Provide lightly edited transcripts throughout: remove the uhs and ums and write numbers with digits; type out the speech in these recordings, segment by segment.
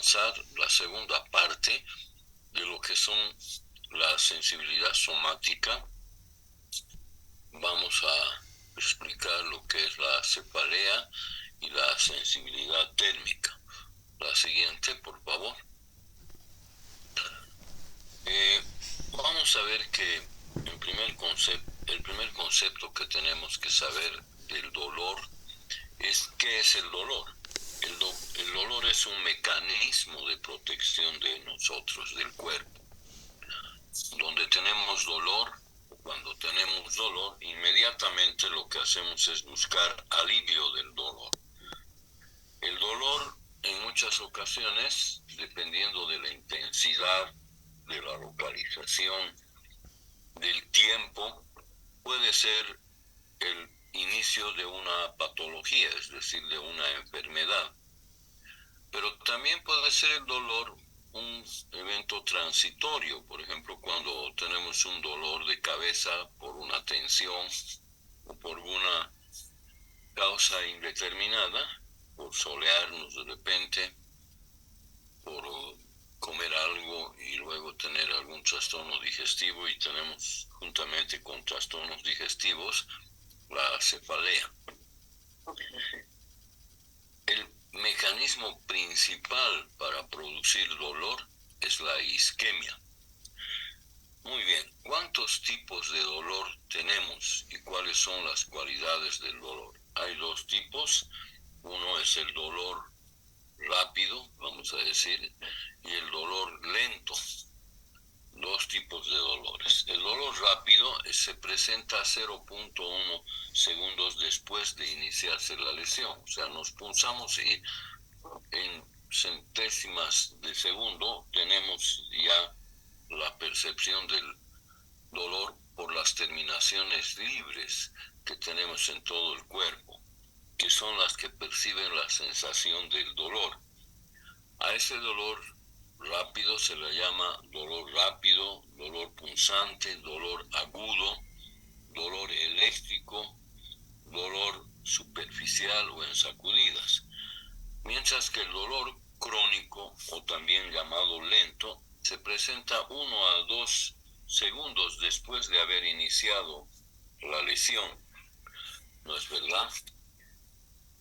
comenzar la segunda parte de lo que son la sensibilidad somática. Vamos a explicar lo que es la cefalea y la sensibilidad térmica. La siguiente, por favor. Vamos a ver que el primer concepto que tenemos que saber del dolor es qué es el dolor. El dolor es un mecanismo de protección de nosotros, del cuerpo. Donde tenemos dolor, cuando tenemos dolor, inmediatamente lo que hacemos es buscar alivio del dolor. El dolor, en muchas ocasiones, dependiendo de la intensidad, de la localización, del tiempo, puede ser el inicio de una patología, es decir, de una enfermedad. Pero también puede ser el dolor un evento transitorio, por ejemplo, cuando tenemos un dolor de cabeza por una tensión o por una causa indeterminada, por solearnos de repente, por comer algo y luego tener algún trastorno digestivo, y tenemos juntamente con trastornos digestivos la cefalea. El mecanismo principal para producir dolor es la isquemia. Muy bien, ¿cuántos tipos de dolor tenemos y cuáles son las cualidades del dolor? Hay dos tipos. Uno es el dolor rápido, vamos a decir, y el dolor lento. Dos tipos de dolores. El dolor rápido se presenta a 0.1 segundos después de iniciarse la lesión. O sea, nos punzamos y en centésimas de segundo tenemos ya la percepción del dolor por las terminaciones libres que tenemos en todo el cuerpo, que son las que perciben la sensación del dolor. A ese dolor rápido se le llama dolor rápido, dolor punzante, dolor agudo, dolor eléctrico, dolor superficial o en sacudidas. Mientras que el dolor crónico, o también llamado lento, se presenta 1 a 2 segundos después de haber iniciado la lesión. ¿No es verdad?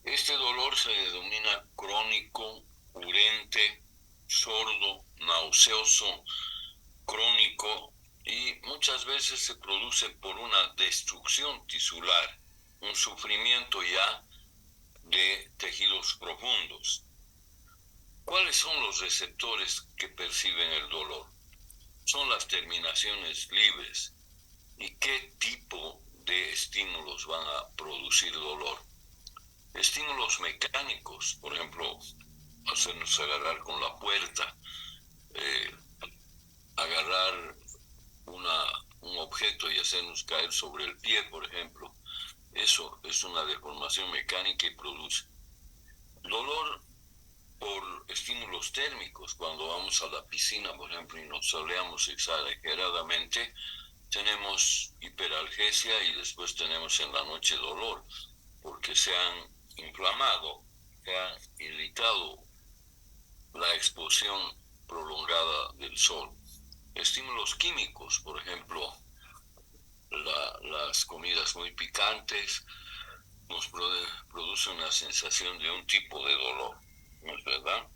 Este dolor se denomina crónico, urente, sordo, nauseoso, crónico, y muchas veces se produce por una destrucción tisular, un sufrimiento ya de tejidos profundos. ¿Cuáles son los receptores que perciben el dolor? Son las terminaciones libres. ¿Y qué tipo de estímulos van a producir dolor? Estímulos mecánicos, por ejemplo, hacernos agarrar con la puerta, agarrar un objeto y hacernos caer sobre el pie, por ejemplo. Eso es una deformación mecánica y produce dolor. Por estímulos térmicos, cuando vamos a la piscina, por ejemplo, y nos soleamos exageradamente, tenemos hiperalgesia y después tenemos en la noche dolor, porque se han inflamado, se ha irritado la exposición prolongada del sol. Estímulos químicos, por ejemplo, las comidas muy picantes nos producen una sensación de un tipo de dolor, ¿no es verdad?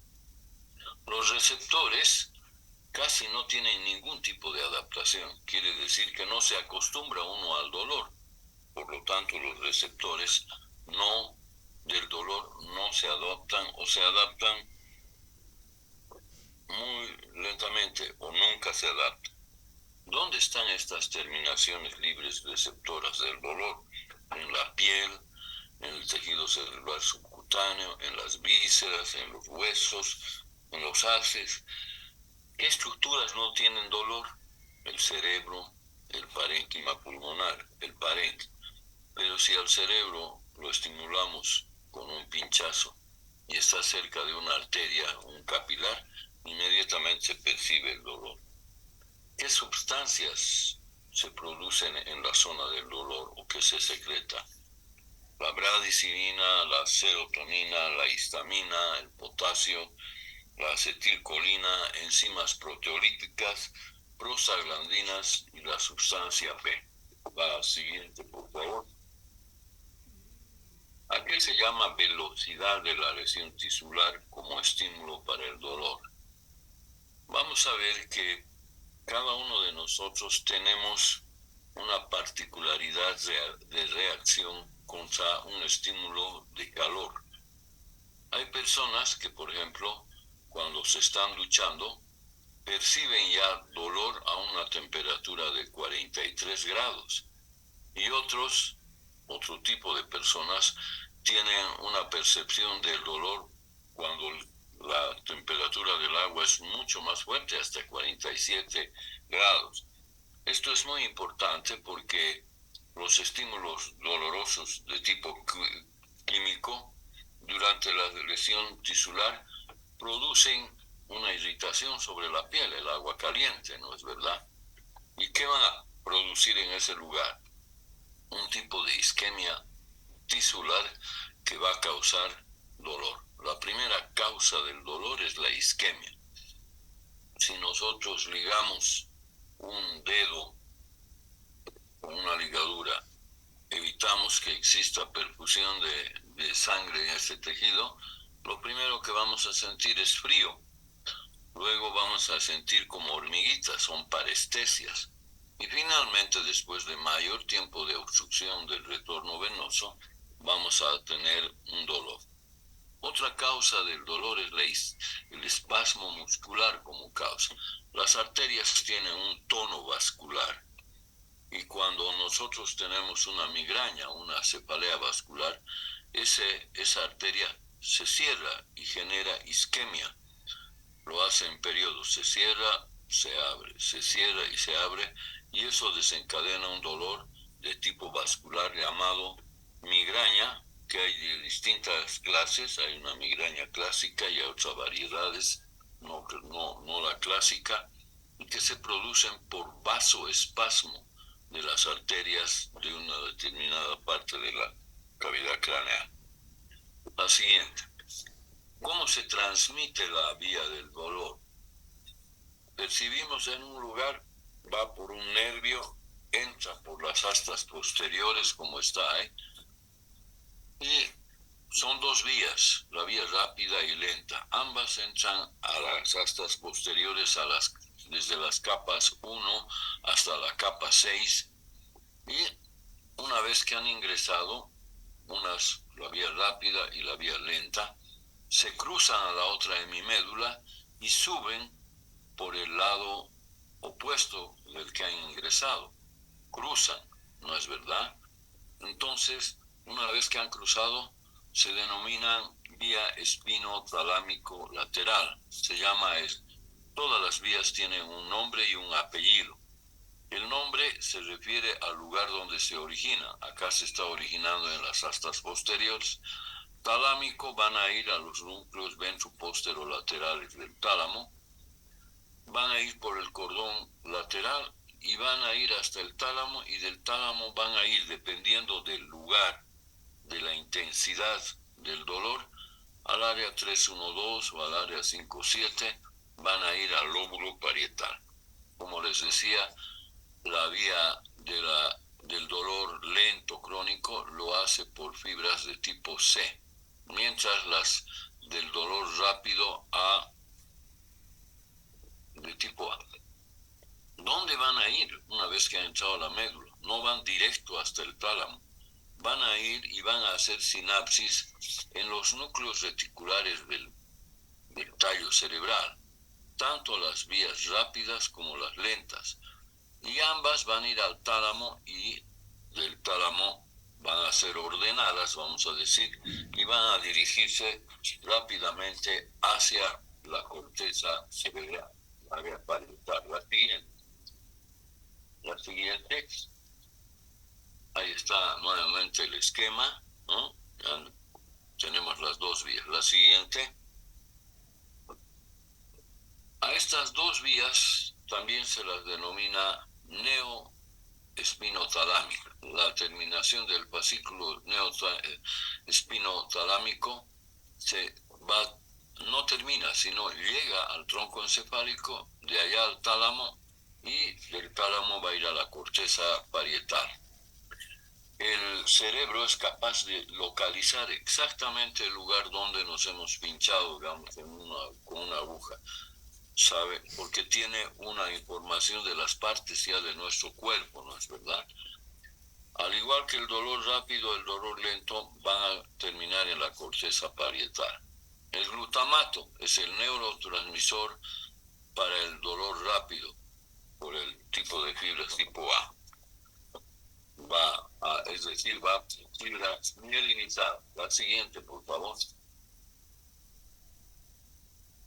Los receptores casi no tienen ningún tipo de adaptación, quiere decir que no se acostumbra uno al dolor, por lo tanto los receptores del dolor no se adaptan, o se adaptan muy lentamente o nunca se adaptan. ¿Dónde están estas terminaciones libres receptoras del dolor? En la piel, en el tejido cerebral subcutáneo, en las vísceras, en los huesos, en los haces. ¿Qué estructuras no tienen dolor? El cerebro, el parénquima pulmonar, el parénquima. Pero si al cerebro lo estimulamos con un pinchazo y está cerca de una arteria, un capilar, inmediatamente se percibe el dolor. ¿Qué sustancias se producen en la zona del dolor o qué se secreta? La bradicina, la serotonina, la histamina, el potasio, la acetilcolina, enzimas proteolíticas, prostaglandinas y la sustancia B. La siguiente, por favor. ¿A qué se llama velocidad de la lesión tisular como estímulo para el dolor? Vamos a ver que cada uno de nosotros tenemos una particularidad de reacción contra un estímulo de calor. Hay personas que, por ejemplo, cuando se están duchando, perciben ya dolor a una temperatura de 43 grados. Y otro tipo de personas, tienen una percepción del dolor cuando la temperatura del agua es mucho más fuerte, hasta 47 grados. Esto es muy importante porque los estímulos dolorosos de tipo químico durante la lesión tisular producen una irritación sobre la piel, el agua caliente, ¿no es verdad? ¿Y qué van a producir en ese lugar? Un tipo de isquemia tisular que va a causar dolor. La primera causa del dolor es la isquemia. Si nosotros ligamos un dedo con una ligadura, evitamos que exista perfusión de sangre en este tejido, lo primero que vamos a sentir es frío. Luego vamos a sentir como hormiguitas, son parestesias. Y finalmente, después de mayor tiempo de obstrucción del retorno venoso, vamos a tener un dolor. Otra causa del dolor es el espasmo muscular como causa. Las arterias tienen un tono vascular y cuando nosotros tenemos una migraña, una cefalea vascular, esa arteria se cierra y genera isquemia. Lo hace en periodos, se cierra, se abre, se cierra y se abre, y eso desencadena un dolor de tipo vascular llamado migraña, que hay de distintas clases. Hay una migraña clásica y hay otras variedades, no la clásica, y que se producen por vasoespasmo de las arterias de una determinada parte de la cavidad craneal. La siguiente. ¿Cómo se transmite la vía del dolor? Percibimos en un lugar, va por un nervio, entra por las astas posteriores, como está ahí, y son dos vías, la vía rápida y lenta. Ambas entran a las astas posteriores desde las capas 1 hasta la capa 6, y una vez que han ingresado, la vía rápida y la vía lenta, se cruzan a la otra hemimédula y suben por el lado opuesto del que han ingresado. Cruzan, ¿no es verdad? Entonces, una vez que han cruzado, se denominan vía espinotalámico lateral. Todas las vías tienen un nombre y un apellido. El nombre se refiere al lugar donde se origina. Acá se está originando en las astas posteriores. Talámico, van a ir a los núcleos ventroposterolaterales del tálamo, van a ir por el cordón lateral y van a ir hasta el tálamo, y del tálamo van a ir, dependiendo del lugar, de la intensidad del dolor, al área 312 o al área 57, van a ir al lóbulo parietal. Como les decía, la vía del dolor lento crónico lo hace por fibras de tipo C, mientras las del dolor rápido de tipo A. ¿Dónde van a ir una vez que han entrado a la médula? No van directo hasta el tálamo. Van a ir y van a hacer sinapsis en los núcleos reticulares del tallo cerebral, tanto las vías rápidas como las lentas. Y ambas van a ir al tálamo, y del tálamo van a ser ordenadas, vamos a decir, y van a dirigirse rápidamente hacia la corteza cerebral, la área parietal. La siguiente, ahí está nuevamente el esquema, ¿no? Ya tenemos las dos vías. La siguiente, a estas dos vías también se las denomina neoespinotalámica. La terminación del fascículo espinotalámico se va no termina, sino llega al tronco encefálico, de allá al tálamo, y del tálamo va a ir a la corteza parietal. El cerebro es capaz de localizar exactamente el lugar donde nos hemos pinchado, digamos, con una aguja, ¿sabe? Porque tiene una información de las partes ya de nuestro cuerpo, ¿no es verdad? Al igual que el dolor rápido, el dolor lento van a terminar en la corteza parietal. El glutamato es el neurotransmisor para el dolor rápido, por el tipo de fibras tipo A. Es decir, va fibra mielinizada. La siguiente, por favor.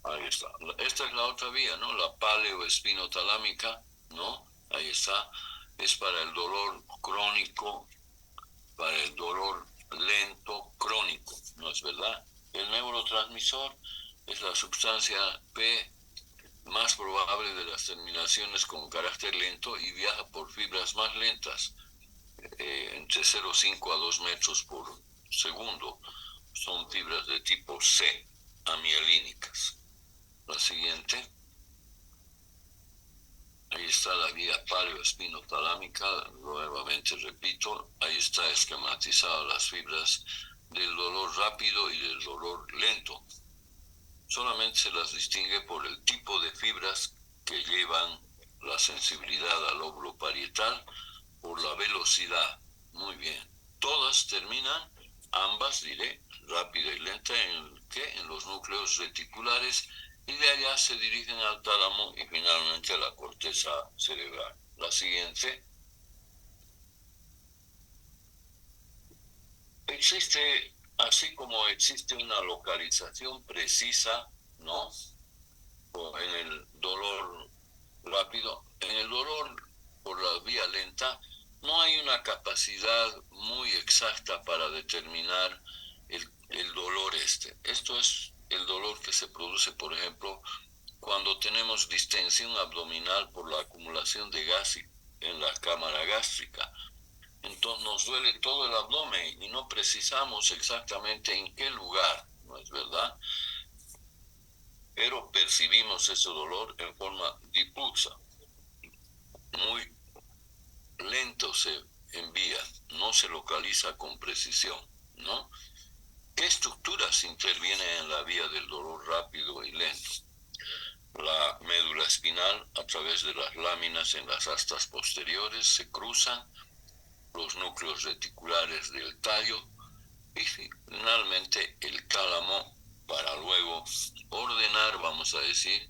Ahí está. Esta es la otra vía, ¿no? La paleoespinotalámica, ¿no? Ahí está. Es para el dolor crónico, para el dolor lento crónico, ¿no es verdad? El neurotransmisor es la sustancia P más probable de las terminaciones con carácter lento y viaja por fibras más lentas, entre 0,5 a 2 metros por segundo. Son fibras de tipo C, amielínicas. La siguiente. Ahí está la vía paleoespinotalámica, nuevamente repito, ahí está esquematizada las fibras del dolor rápido y del dolor lento. Solamente se las distingue por el tipo de fibras que llevan la sensibilidad al lóbulo parietal, por la velocidad. Muy bien. Todas terminan, ambas diré, rápida y lenta, en los núcleos reticulares, y de allá se dirigen al tálamo y finalmente a la corteza cerebral. La siguiente. Existe, así como existe una localización precisa, ¿no? En el dolor rápido, en el dolor por la vía lenta, no hay una capacidad muy exacta para determinar el dolor este. Esto es el dolor que se produce, por ejemplo, cuando tenemos distensión abdominal por la acumulación de gas en la cámara gástrica. Entonces nos duele todo el abdomen y no precisamos exactamente en qué lugar, ¿no es verdad? Pero percibimos ese dolor en forma difusa, muy lento se envía, no se localiza con precisión, ¿no? ¿Qué estructuras intervienen en la vía del dolor rápido y lento? La médula espinal, a través de las láminas en las astas posteriores, se cruzan los núcleos reticulares del tallo y finalmente el tálamo, para luego ordenar, vamos a decir,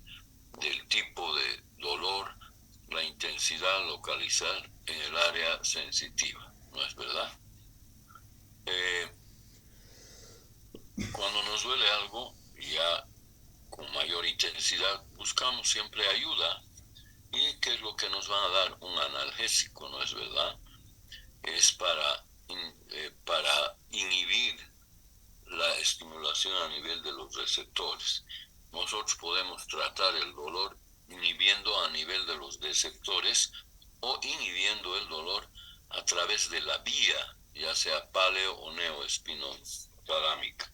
del tipo de dolor, la intensidad, localizar en el área sensitiva, ¿no es verdad? Cuando nos duele algo, ya con mayor intensidad, buscamos siempre ayuda. ¿Y qué es lo que nos van a dar? Un analgésico, ¿no es verdad? Es para inhibir la estimulación a nivel de los receptores. Nosotros podemos tratar el dolor inhibiendo a nivel de los receptores o inhibiendo el dolor a través de la vía, ya sea paleo o neoespinotalámica.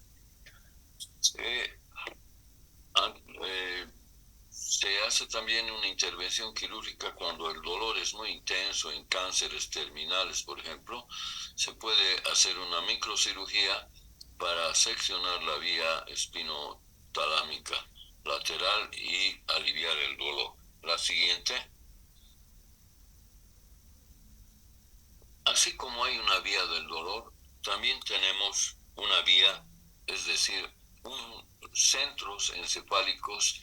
Se hace también una intervención quirúrgica cuando el dolor es muy intenso en cánceres terminales, por ejemplo. Se puede hacer una microcirugía para seccionar la vía espinotalámica lateral y aliviar el dolor. La siguiente. Así como hay una vía del dolor, también tenemos una vía, es decir, centros encefálicos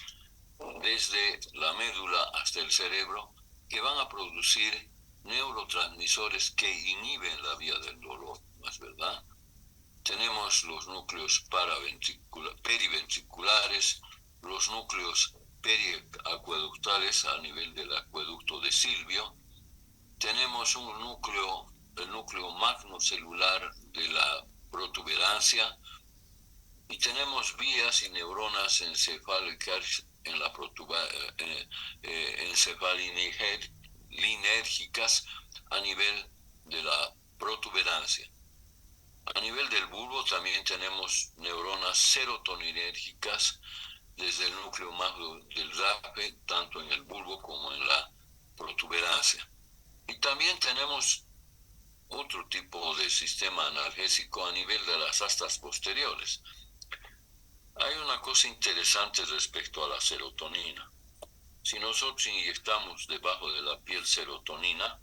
desde la médula hasta el cerebro que van a producir neurotransmisores que inhiben la vía del dolor, ¿no es verdad? Tenemos los núcleos periventriculares, los núcleos periacueductales a nivel del acueducto de Silvio. Tenemos el núcleo magnocelular de la protuberancia, y tenemos vías y neuronas encefálicas en la encefalinérgicas a nivel de la protuberancia. A nivel del bulbo también tenemos neuronas serotoninérgicas desde el núcleo más del rape, tanto en el bulbo como en la protuberancia. Y también tenemos otro tipo de sistema analgésico a nivel de las astas posteriores. Hay una cosa interesante respecto a la serotonina. Si nosotros inyectamos debajo de la piel serotonina,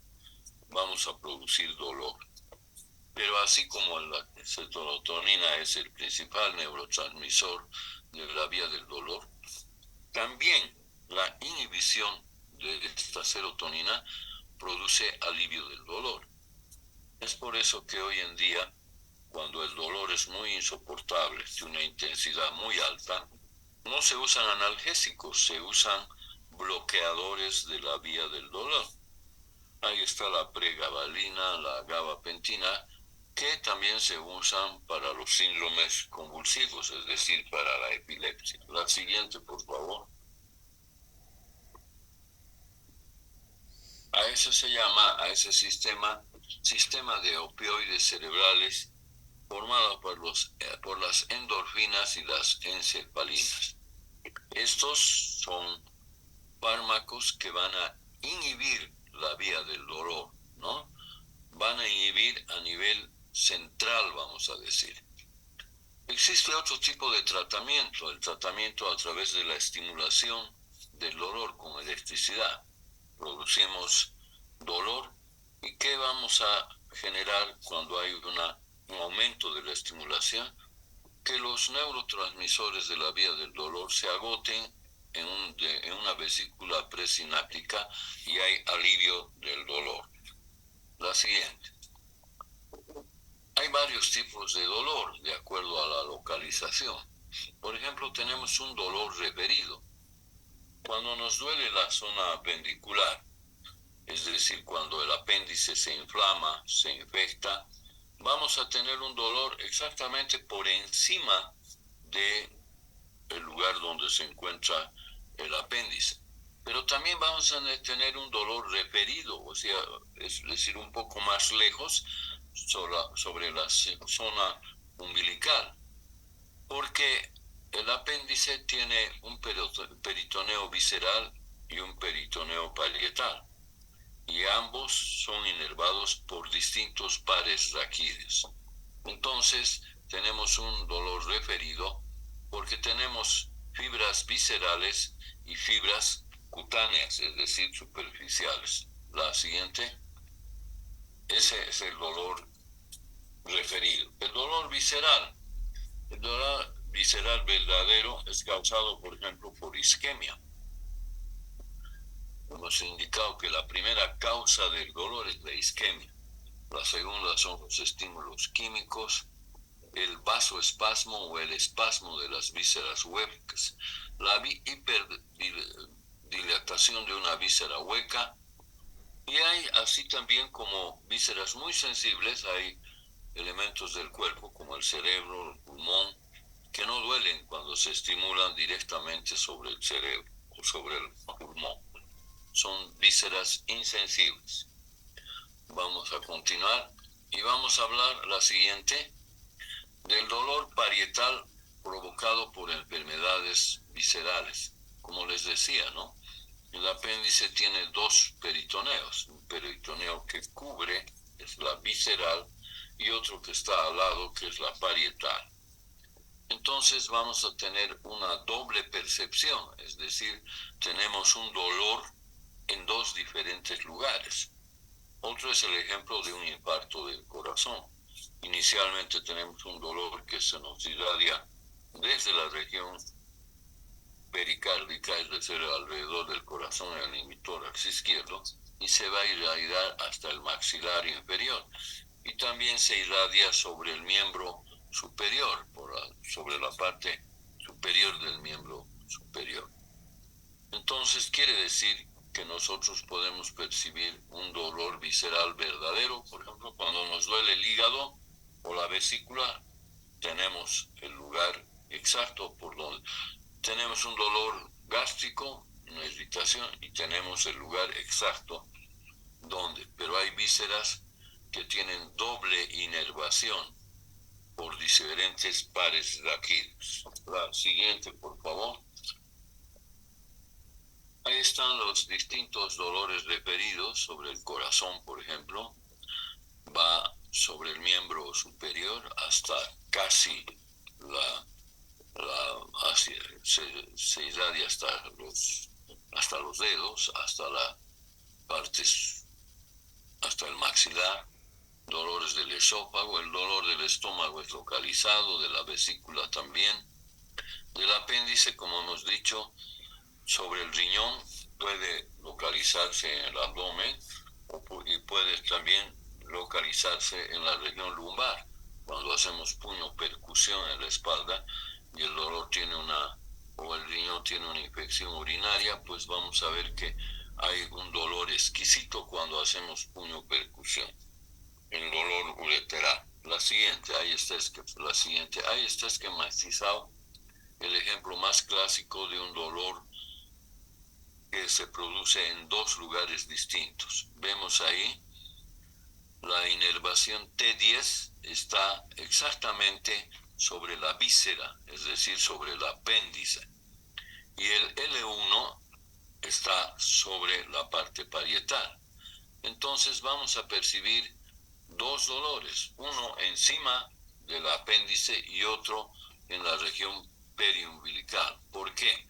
vamos a producir dolor. Pero así como la serotonina es el principal neurotransmisor de la vía del dolor, también la inhibición de esta serotonina produce alivio del dolor. Es por eso que hoy en día, cuando el dolor es muy insoportable, de una intensidad muy alta, no se usan analgésicos, se usan bloqueadores de la vía del dolor. Ahí está la pregabalina, la gabapentina, que también se usan para los síndromes convulsivos, es decir, para la epilepsia. La siguiente, por favor. A eso se llama, a ese sistema de opioides cerebrales formado por las endorfinas y las encefalinas. Estos son fármacos que van a inhibir la vía del dolor, ¿no? Van a inhibir a nivel central, vamos a decir. Existe otro tipo de tratamiento, el tratamiento a través de la estimulación del dolor con electricidad. Producimos dolor y ¿qué vamos a generar cuando hay un aumento de la estimulación? Que los neurotransmisores de la vía del dolor se agoten en una vesícula presináptica y hay alivio del dolor. La siguiente. Hay varios tipos de dolor de acuerdo a la localización. Por ejemplo, tenemos un dolor referido. Cuando nos duele la zona apendicular, es decir, cuando el apéndice se inflama, se infecta, vamos a tener un dolor exactamente por encima del lugar donde se encuentra el apéndice. Pero también vamos a tener un dolor referido, o sea, es decir, un poco más lejos sobre la zona umbilical, porque el apéndice tiene un peritoneo visceral y un peritoneo parietal, y ambos son inervados por distintos pares raquídeos. Entonces, tenemos un dolor referido porque tenemos fibras viscerales y fibras cutáneas, es decir, superficiales. La siguiente, ese es el dolor referido. El dolor visceral verdadero es causado, por ejemplo, por isquemia. Hemos indicado que la primera causa del dolor es la isquemia. La segunda son los estímulos químicos, el vasoespasmo o el espasmo de las vísceras huecas, la hiperdilatación de una víscera hueca, y hay así también como vísceras muy sensibles, hay elementos del cuerpo como el cerebro, el pulmón, que no duelen cuando se estimulan directamente sobre el cerebro o sobre el pulmón. Son vísceras insensibles. Vamos a continuar y vamos a hablar la siguiente del dolor parietal provocado por enfermedades viscerales. Como les decía, ¿no? El apéndice tiene dos peritoneos, un peritoneo que cubre, es la visceral, y otro que está al lado, que es la parietal. Entonces vamos a tener una doble percepción, es decir, tenemos un dolor en dos diferentes lugares. Otro es el ejemplo de un infarto del corazón. Inicialmente tenemos un dolor que se nos irradia desde la región pericárdica, es decir, alrededor del corazón en el hemitórax izquierdo, y se va a irradiar hasta el maxilar inferior. Y también se irradia sobre el miembro superior, sobre la parte superior del miembro superior. Entonces quiere decir que nosotros podemos percibir un dolor visceral verdadero, por ejemplo, cuando nos duele el hígado o la vesícula, tenemos el lugar exacto por donde tenemos un dolor gástrico, una irritación, y tenemos el lugar exacto donde, pero hay vísceras que tienen doble inervación, por diferentes pares raquídeos. La siguiente, por favor. Ahí están los distintos dolores referidos sobre el corazón, por ejemplo. Va sobre el miembro superior hasta casi se irradia hasta los dedos, hasta el maxilar. Dolores del esófago, el dolor del estómago es localizado, de la vesícula también. Del apéndice, como hemos dicho, sobre el riñón puede localizarse en el abdomen y puede también localizarse en la región lumbar. Cuando hacemos puño percusión en la espalda y el dolor o el riñón tiene una infección urinaria, pues vamos a ver que hay un dolor exquisito cuando hacemos puño percusión. El dolor ureteral. Ahí está esquematizado el ejemplo más clásico de un dolor que se produce en dos lugares distintos. Vemos ahí la inervación T10 está exactamente sobre la víscera, es decir, sobre el apéndice. Y el L1 está sobre la parte parietal. Entonces vamos a percibir dos dolores, uno encima del apéndice y otro en la región periumbilical. ¿Por qué?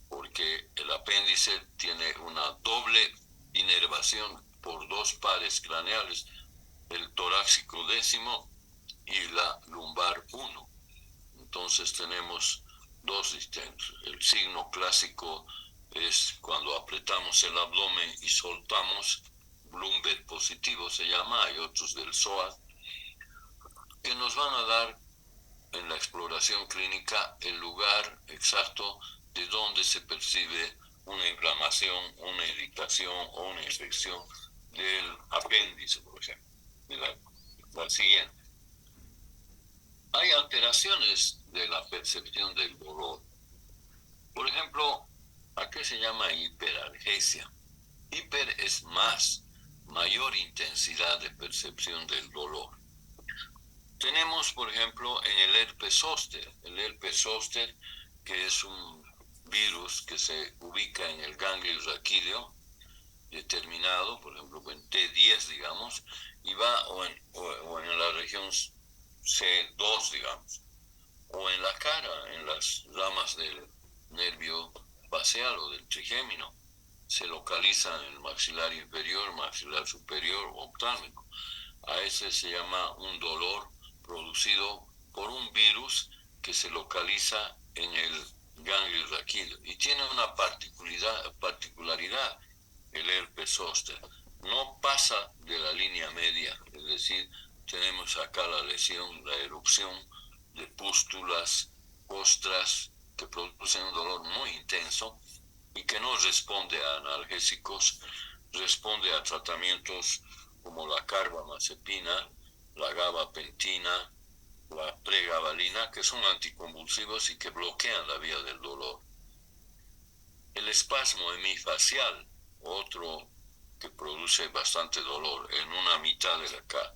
Porque el apéndice tiene una doble inervación por dos pares craneales, el torácico décimo y la lumbar 1. Entonces tenemos dos distintos. El signo clásico es cuando apretamos el abdomen y soltamos, Bloomberg positivo se llama, hay otros del psoas, que nos van a dar en la exploración clínica el lugar exacto de donde se percibe una inflamación, una irritación o una infección del apéndice, por ejemplo. La siguiente. Hay alteraciones de la percepción del dolor. Por ejemplo, ¿a qué se llama hiperalgesia? Hiper es mayor intensidad de percepción del dolor. Tenemos, por ejemplo, en el herpes zóster, que es un virus que se ubica en el ganglio raquídeo determinado, por ejemplo, en T10, digamos, y va o en la región C2, digamos, o en la cara, en las ramas del nervio facial o del trigémino. Se localiza en el maxilar inferior, maxilar superior o oftálmico. A ese se llama un dolor producido por un virus que se localiza en el ganglio raquídeo y tiene una particularidad, el herpes zóster. No pasa de la línea media, es decir, tenemos acá la lesión, la erupción de pústulas, costras, que producen un dolor muy intenso y que no responde a analgésicos, responde a tratamientos como la carbamazepina, la gabapentina, la pregabalina, que son anticonvulsivos y que bloquean la vía del dolor. El espasmo hemifacial, otro que produce bastante dolor en una mitad de la cara.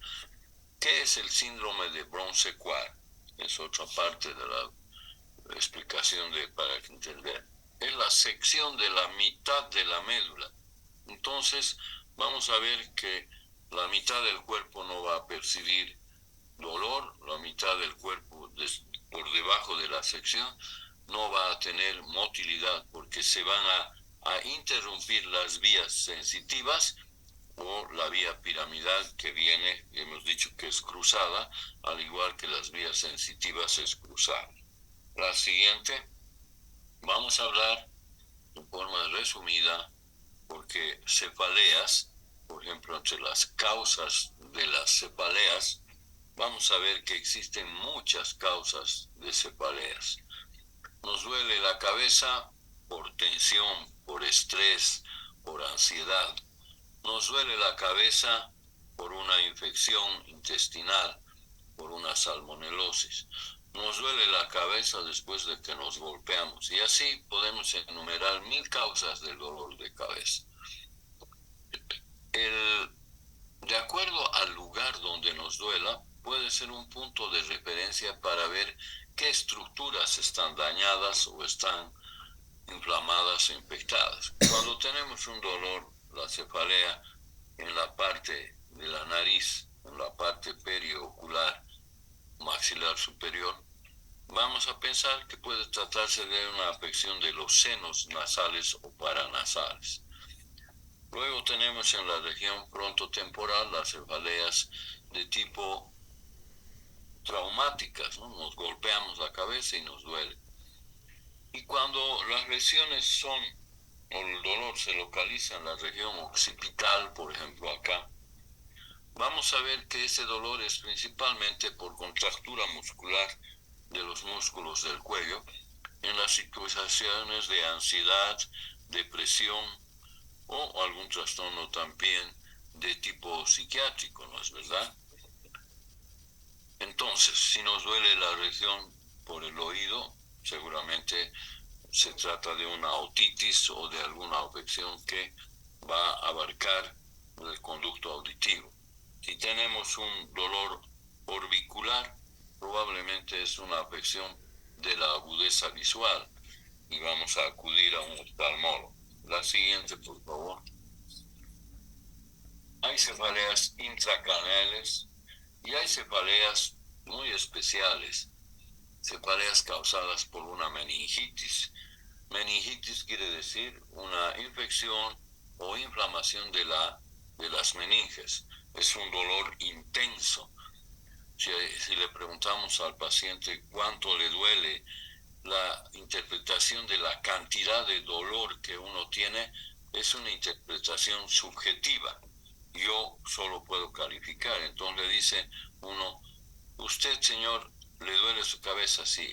¿Qué es el síndrome de Brown-Séquard? Es otra parte de la explicación para entender. Es la sección de la mitad de la médula. Entonces, vamos a ver que la mitad del cuerpo no va a percibir dolor, la mitad del cuerpo por debajo de la sección no va a tener motilidad porque se van a interrumpir las vías sensitivas o la vía piramidal que viene, hemos dicho que es cruzada, al igual que las vías sensitivas es cruzada. La siguiente, vamos a hablar de forma resumida, porque cefaleas, por ejemplo, entre las causas de las cefaleas, vamos a ver que existen muchas causas de cefaleas. Nos duele la cabeza por tensión, por estrés, por ansiedad. Nos duele la cabeza por una infección intestinal, por una salmonelosis. Nos duele la cabeza después de que nos golpeamos. Y así podemos enumerar 1000 causas del dolor de cabeza. De acuerdo al lugar donde nos duela, puede ser un punto de referencia para ver qué estructuras están dañadas o están inflamadas o infectadas. Cuando tenemos un dolor, la cefalea, en la parte de la nariz, en la parte periocular, maxilar superior, vamos a pensar que puede tratarse de una afección de los senos nasales o paranasales. Luego tenemos en la región frontotemporal las cefaleas de tipo traumáticas, ¿no? Nos golpeamos la cabeza y nos duele. Y cuando las lesiones son, o el dolor se localiza en la región occipital, por ejemplo acá, vamos a ver que ese dolor es principalmente por contractura muscular de los músculos del cuello, en las situaciones de ansiedad, depresión o algún trastorno también de tipo psiquiátrico, ¿no es verdad? Entonces, si nos duele la región por el oído, seguramente se trata de una otitis o de alguna afección que va a abarcar el conducto auditivo. Si tenemos un dolor orbicular, probablemente es una afección de la agudeza visual y vamos a acudir a un oftalmólogo. La siguiente, por favor. Hay cefaleas intracraneales y hay cefaleas muy especiales, cefaleas causadas por una meningitis. Meningitis quiere decir una infección o inflamación de las meninges. Es un dolor intenso. Si le preguntamos al paciente cuánto le duele, la interpretación de la cantidad de dolor que uno tiene es una interpretación subjetiva. Yo solo puedo calificar. Entonces le dice uno, usted, señor, ¿le duele su cabeza? Sí.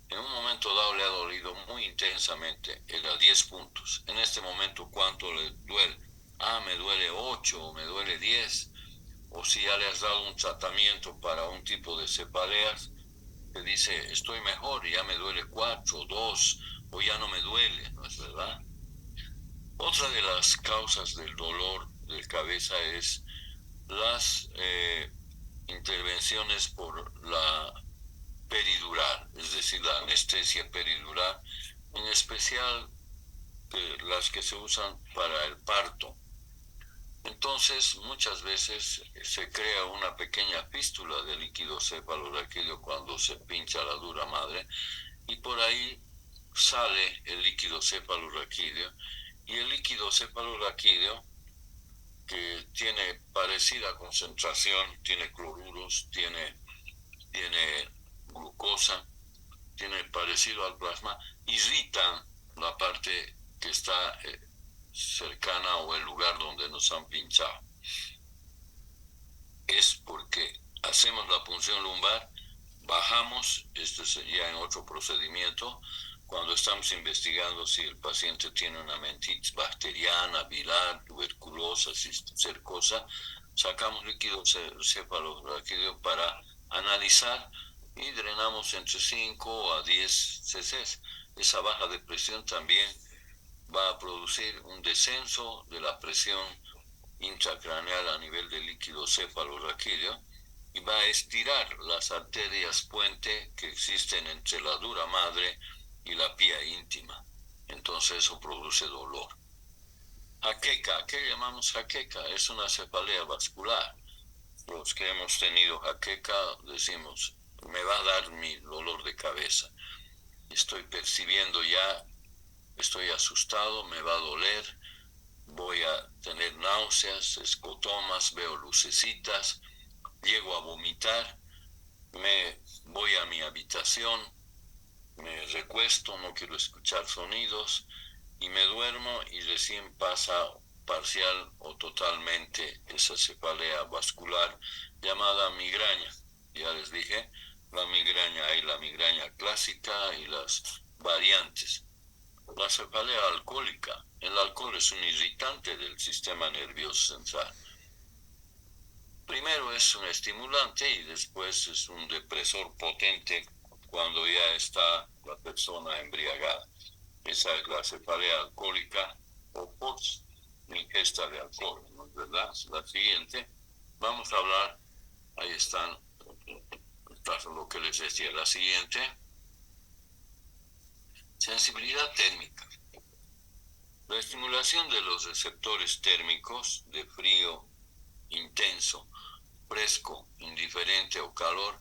En un momento dado le ha dolido muy intensamente, era 10 puntos. En este momento, ¿cuánto le duele? Ah, me duele 8 o me duele 10. O si ya le has dado un tratamiento para un tipo de cefaleas, te dice, estoy mejor, ya me duele 4, 2, o ya no me duele, ¿no es verdad? Otra de las causas del dolor de cabeza es las intervenciones por la peridural, es decir, la anestesia peridural, en especial las que se usan para el parto. Entonces, muchas veces se crea una pequeña fístula de líquido cefalorraquídeo cuando se pincha la dura madre y por ahí sale el líquido cefalorraquídeo y el líquido cefalorraquídeo, que tiene parecida concentración, tiene cloruros, tiene glucosa, tiene parecido al plasma, irritan la parte que está cercana o el lugar donde nos han pinchado. Es porque hacemos la punción lumbar, bajamos, esto sería en otro procedimiento, cuando estamos investigando si el paciente tiene una meningitis bacteriana, viral, tuberculosa, cisticercosa, sacamos líquido cefalorraquídeo para analizar y drenamos entre 5 a 10 cc. Esa baja de presión también va a producir un descenso de la presión intracraneal a nivel del líquido cefalorraquídeo y va a estirar las arterias puente que existen entre la dura madre y la pía íntima. Entonces eso produce dolor. Jaqueca, ¿qué llamamos jaqueca? Es una cefalea vascular. Los que hemos tenido jaqueca decimos, me va a dar mi dolor de cabeza. Estoy percibiendo ya, estoy asustado, me va a doler, voy a tener náuseas, escotomas, veo lucecitas, llego a vomitar, me voy a mi habitación, me recuesto, no quiero escuchar sonidos y me duermo y recién pasa parcial o totalmente esa cefalea vascular llamada migraña. Ya les dije, la migraña, hay la migraña clásica y las variantes. La cefalea alcohólica, el alcohol es un irritante del sistema nervioso central. Primero es un estimulante y después es un depresor potente cuando ya está la persona embriagada. Esa es la cefalea alcohólica o post ingesta de alcohol, ¿no es verdad? La siguiente, vamos a hablar, ahí están Lo que les decía, la siguiente. Sensibilidad térmica. La estimulación de los receptores térmicos de frío intenso, fresco, indiferente o calor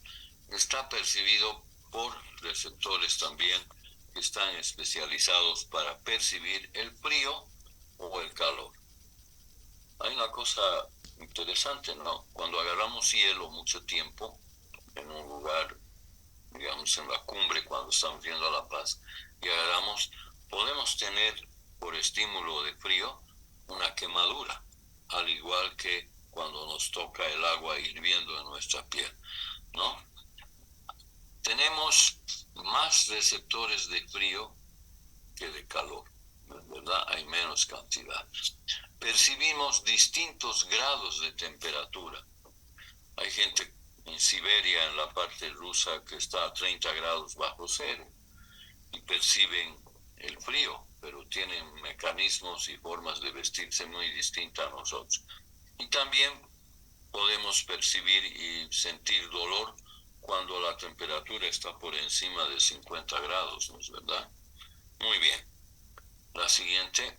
está percibido por receptores también que están especializados para percibir el frío o el calor. Hay una cosa interesante, ¿no? Cuando agarramos hielo mucho tiempo en un lugar, digamos en la cumbre, cuando estamos yendo a La Paz, y agarramos, podemos tener por estímulo de frío una quemadura, al igual que cuando nos toca el agua hirviendo en nuestra piel, ¿no? Tenemos más receptores de frío que de calor, ¿verdad? Hay menos cantidad. Percibimos distintos grados de temperatura. Hay gente en Siberia, en la parte rusa, que está a 30 grados bajo cero y perciben el frío, pero tienen mecanismos y formas de vestirse muy distintas a nosotros. Y también podemos percibir y sentir dolor cuando la temperatura está por encima de 50 grados, ¿no es verdad? Muy bien. La siguiente.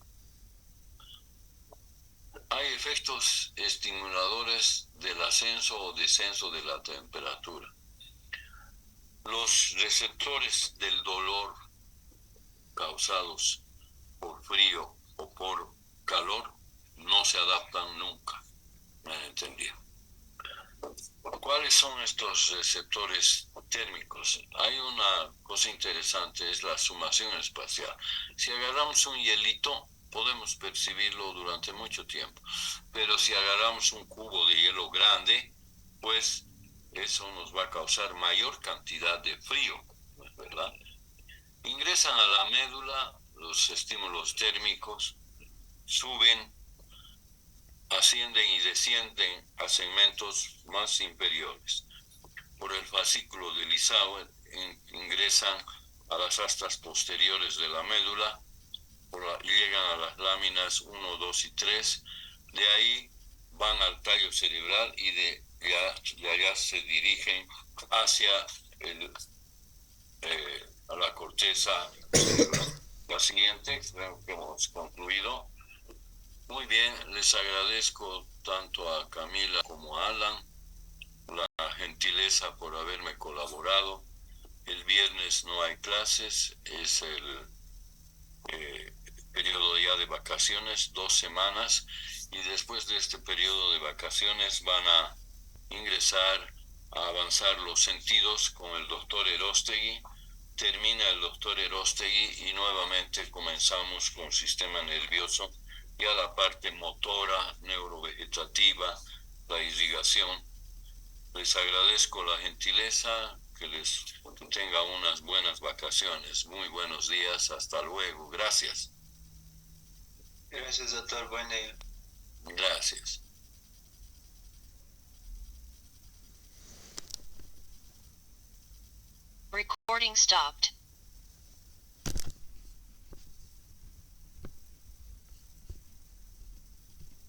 Hay efectos estimuladores del ascenso o descenso de la temperatura. Los receptores del dolor causados por frío o por calor no se adaptan nunca. ¿Me han entendido? ¿Cuáles son estos receptores térmicos? Hay una cosa interesante, es la sumación espacial. Si agarramos un hielito, podemos percibirlo durante mucho tiempo, pero si agarramos un cubo de hielo grande, pues eso nos va a causar mayor cantidad de frío, ¿verdad? Ingresan a la médula los estímulos térmicos, suben, ascienden y descienden a segmentos más inferiores. Por el fascículo de Lisao ingresan a las astas posteriores de la médula y llegan a las láminas 1, 2 y 3. De ahí van al tallo cerebral y de allá se dirigen hacia a la corteza cerebral. La siguiente, creo que hemos concluido. Muy bien, les agradezco tanto a Camila como a Alan la gentileza por haberme colaborado. El viernes no hay clases, es el periodo ya de vacaciones, 2 semanas, y después de este periodo de vacaciones van a ingresar a avanzar los sentidos con el doctor Erostegui. Termina el doctor Erostegui y nuevamente comenzamos con sistema nervioso, ya la parte motora, neurovegetativa, la irrigación. Les agradezco la gentileza, que les tenga unas buenas vacaciones. Muy buenos días, hasta luego. Gracias. Gracias, doctor. Buen día. Gracias. Recording stopped.